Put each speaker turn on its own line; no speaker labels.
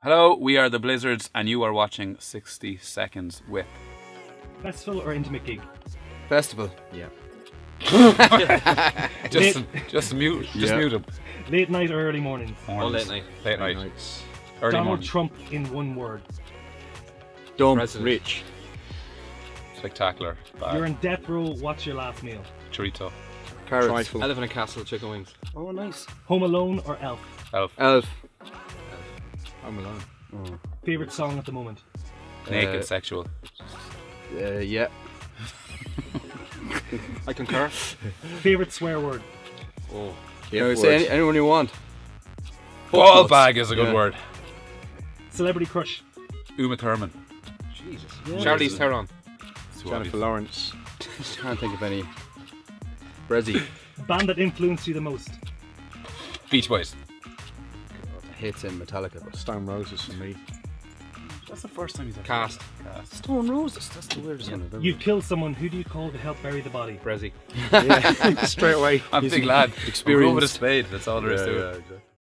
Hello, we are the Bliazzards, and you are watching 60 Seconds with.
Festival or intimate gig?
Festival.
Yeah.
just mute him.
Late night or early mornings?
All late night.
Late night.
Nights.
Early
Donald
morning.
Trump in one word.
Dumb.
President.
Rich.
Spectacular. Bad.
You're in death row, what's your last meal?
Chorito.
Carrots.
I live in a castle, chicken wings.
Oh, nice.
Home Alone or Elf?
Elf.
Elf.
I'm alone.
Favourite song at the moment?
Naked. Sexual.
Yeah.
I concur.
Favourite swear word?
Oh.
Say anyone you want.
Ball bag is a good word.
Celebrity crush?
Uma Thurman.
Jesus.
Yeah.
Charlize Theron.
Jennifer Lawrence. Can't think of any. Brezzy.
Band that influenced you the most?
Beach Boys.
Hits in Metallica. But
Stone Roses for me.
That's the first time he's ever
Cast.
Stone Roses. That's the weirdest one I've ever.
You've killed someone, who do you call to help bury the body?
Brezzy.
Straight away.
I'm a big lad.
Experienced.
With a spade, that's all there is to it.
Exactly.